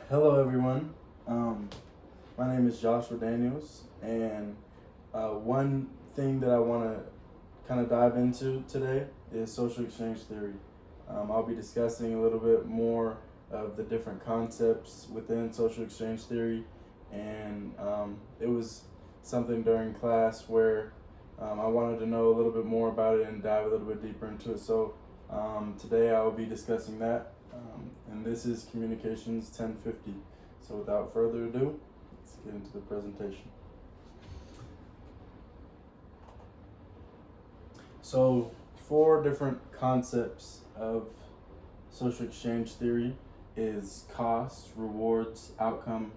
Hello, everyone. My name is Joshua Daniels, and one thing that I want to kind of dive into today is social exchange theory. I'll be discussing a little bit more of the different concepts within social exchange theory, and it was something during class where I wanted to know a little bit more about it and dive a little bit deeper into it. So today I will be discussing that, and this is Communications 1050. So without further ado, let's get into the presentation. So 4 different concepts of social exchange theory is cost, rewards, outcome,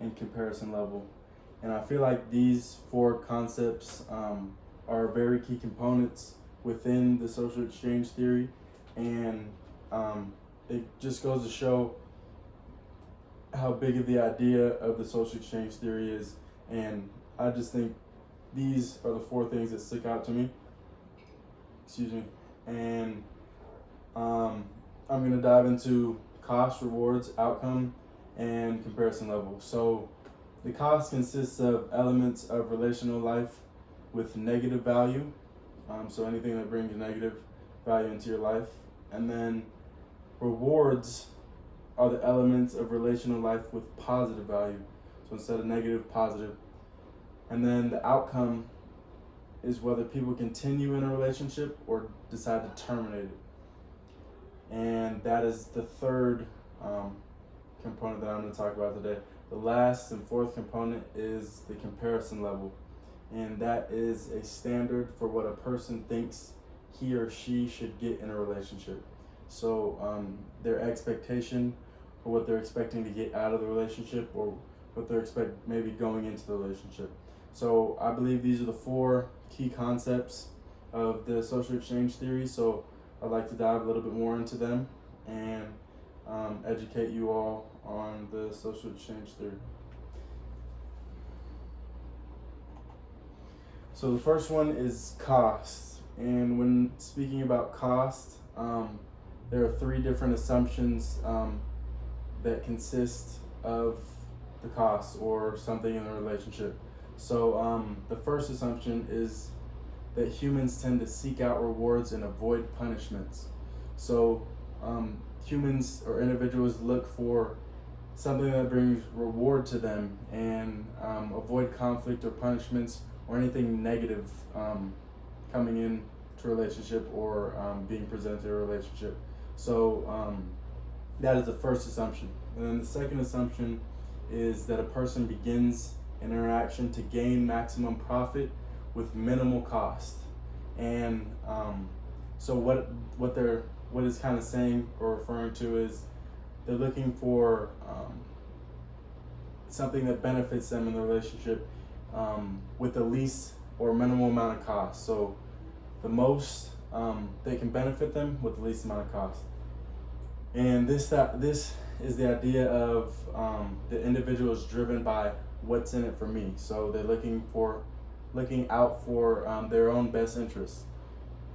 and comparison level. And I feel like these 4 concepts are very key components within the social exchange theory, and it just goes to show how big of the idea of the social exchange theory is. And I just think these are the 4 things that stick out to me. Excuse me. And I'm going to dive into cost, rewards, outcome, and comparison level. So the cost consists of elements of relational life with negative value. So anything that brings negative value into your life. And then rewards are the elements of relational life with positive value. So instead of negative, positive. And then the outcome is whether people continue in a relationship or decide to terminate it. And that is the third component that I'm going to talk about today. The last and 4th component is the comparison level. And that is a standard for what a person thinks he or she should get in a relationship. So their expectation for what they're expecting to get out of the relationship, or what they're maybe going into the relationship. So I believe these are the 4 key concepts of the social exchange theory. So I'd like to dive a little bit more into them and educate you all on the social exchange theory. So the first one is cost. And when speaking about cost, there are 3 different assumptions that consist of the cost or something in a relationship. So the first assumption is that humans tend to seek out rewards and avoid punishments. So humans or individuals look for something that brings reward to them and avoid conflict or punishments or anything negative coming in to a relationship or being presented to a relationship. So that is the first assumption. And then the second assumption is that a person begins an interaction to gain maximum profit with minimal cost. And so what is kind of saying or referring to is they're looking for something that benefits them in the relationship with the least or minimal amount of cost. So the most they can benefit them with the least amount of cost. And this is the idea of the individual is driven by what's in it for me. So they're looking out for their own best interests.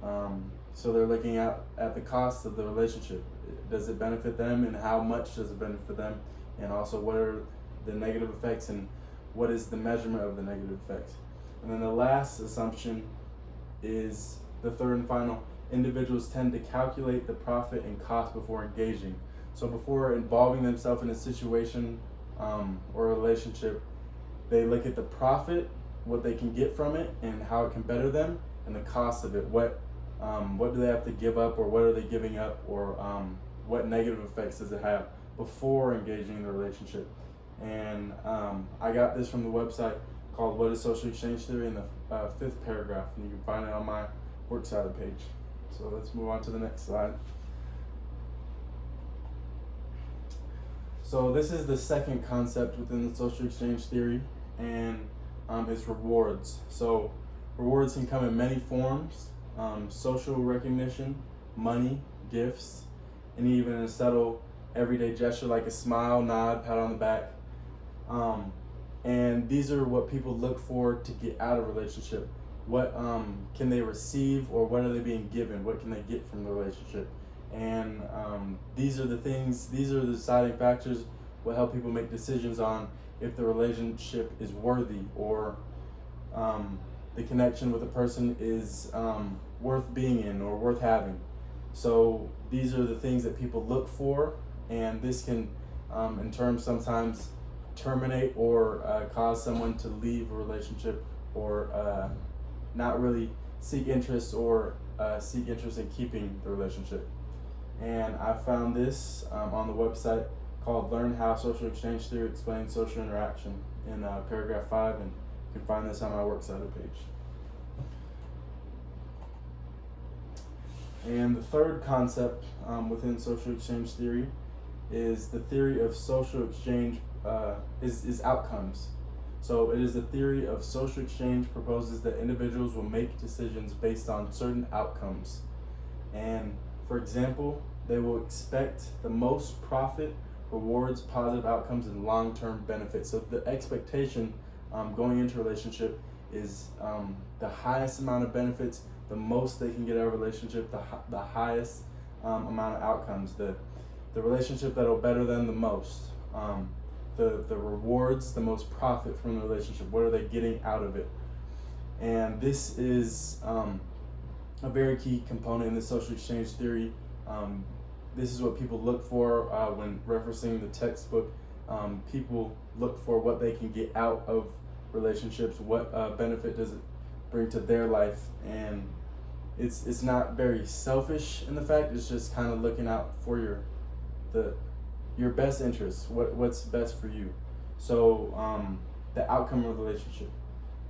So they're looking at the cost of the relationship. Does it benefit them, and how much does it benefit them? And also, what are the negative effects, and what is the measurement of the negative effects? And then the last assumption is the third and final. Individuals tend to calculate the profit and cost before engaging. So before involving themselves in a situation or a relationship, they look at the profit, what they can get from it, and how it can better them, and the cost of it. What do they have to give up, or what are they giving up, or what negative effects does it have before engaging in the relationship? And I got this from the website called What is Social Exchange Theory, in the 5th paragraph, and you can find it on my works cited page. So let's move on to the next slide. So this is the second concept within the social exchange theory, and it's rewards. So rewards can come in many forms: social recognition, money, gifts, and even a subtle everyday gesture like a smile, nod, pat on the back. And these are what people look for to get out of a relationship. What can they receive, or what are they being given? What can they get from the relationship? And these are the deciding factors will help people make decisions on if the relationship is worthy, or the connection with a person is worth being in or worth having. So these are the things that people look for, and this can in turn sometimes terminate or cause someone to leave a relationship, or not really seek interest, or seek interest in keeping the relationship. And I found this on the website called Learn How Social Exchange Theory Explains Social Interaction in paragraph 5, and you can find this on my Works Cited page. And the third concept within social exchange theory is the theory of social exchange is outcomes. So it is the theory of social exchange proposes that individuals will make decisions based on certain outcomes. And for example, they will expect the most profit, rewards, positive outcomes, and long-term benefits. So the expectation going into a relationship is the highest amount of benefits, the most they can get out of a relationship, the highest amount of outcomes, the relationship that'll better them the most, the rewards, the most profit from the relationship. What are they getting out of it? And this is a very key component in the social exchange theory. This is what people look for when referencing the textbook. People look for what they can get out of relationships, what benefit does it bring to their life, and it's not very selfish in the fact. It's just kind of looking out for your best interests, what's best for you. So the outcome of the relationship,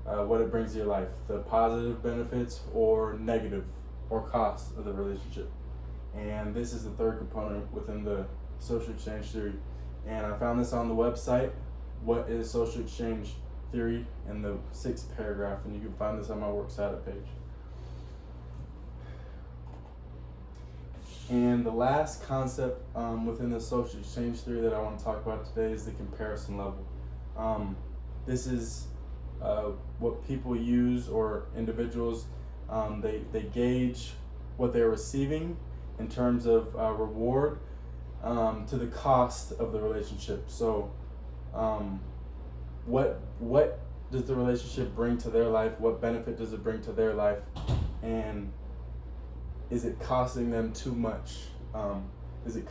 what it brings to your life, the positive benefits or negative or cost of the relationship. And this is the third component within the social exchange theory. And I found this on the website, What is Social Exchange Theory, in the 6th paragraph, and you can find this on my Works Cited page. And the last concept within the social exchange theory that I want to talk about today is the comparison level. This is what people use, or individuals, they gauge what they're receiving in terms of reward to the cost of the relationship. So what does the relationship bring to their life? What benefit does it bring to their life? And is it costing them too much? Is it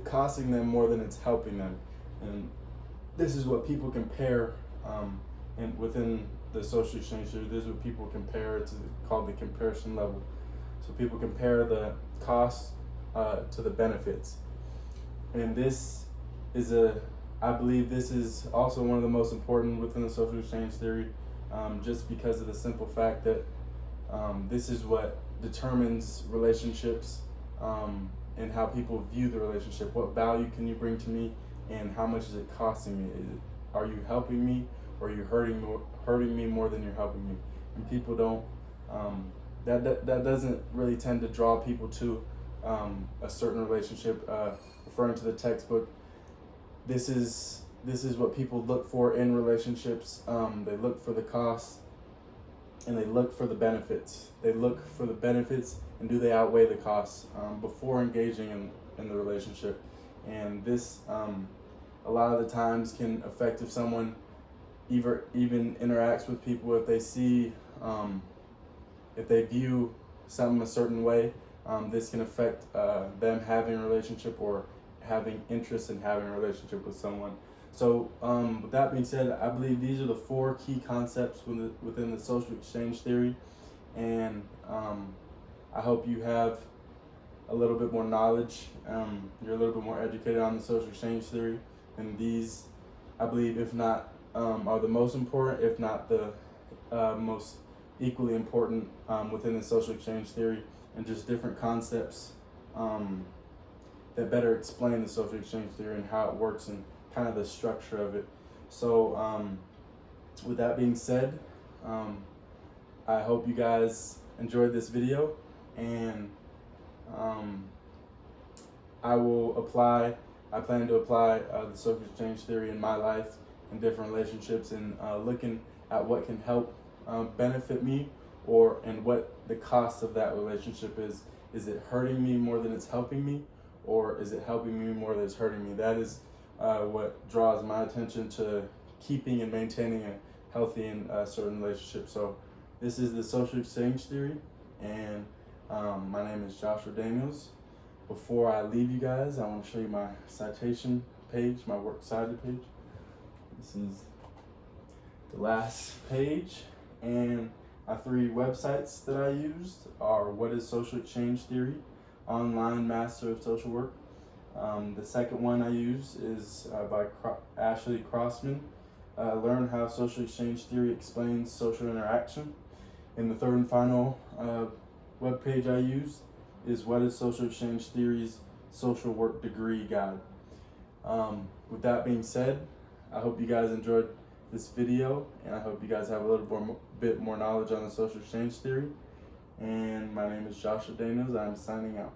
costing them more than it's helping them? And this is what people compare, and within the social exchange theory, this is what people compare. It's called the comparison level. So people compare the cost to the benefits. And this is I believe this is also one of the most important within the social exchange theory, just because of the simple fact that this is what determines relationships, and how people view the relationship. What value can you bring to me, and how much is it costing me? Are you helping me, or are you hurting me more than you're helping me? And people don't, that doesn't really tend to draw people to a certain relationship. Referring to the textbook, this is what people look for in relationships. They look for the cost, and they look for the benefits. They look for the benefits, and do they outweigh the costs before engaging in the relationship. And this a lot of the times can affect if someone even interacts with people, if they see if they view something a certain way. This can affect them having a relationship, or having interest in having a relationship with someone. So with that being said, I believe these are the 4 key concepts within the social exchange theory. And I hope you have a little bit more knowledge. You're a little bit more educated on the social exchange theory. And these, I believe, if not, are the most important, if not the most equally important within the social exchange theory, and just different concepts that better explain the social exchange theory and how it works, and kind of the structure of it. So with that being said, I hope you guys enjoyed this video, and I plan to apply the social exchange theory in my life, in different relationships, and looking at what can help benefit me, and what the cost of that relationship is. Is it hurting me more than it's helping me, or is it helping me more than it's hurting me? That is what draws my attention to keeping and maintaining a healthy and certain relationship. So this is the social exchange theory, and my name is Joshua Daniels. Before I leave you guys, I want to show you my citation page, my works cited page. This is the last page, and my 3 websites that I used are What is Social Exchange Theory, Online Master of Social Work. The second one I use is by Ashley Crossman, Learn How Social Exchange Theory Explains Social Interaction. And the third and final webpage I used is What is Social Exchange Theory's Social Work Degree Guide. With that being said, I hope you guys enjoyed this video, and I hope you guys have a little bit more knowledge on the social exchange theory. And my name is Joshua Daniels. I'm signing out.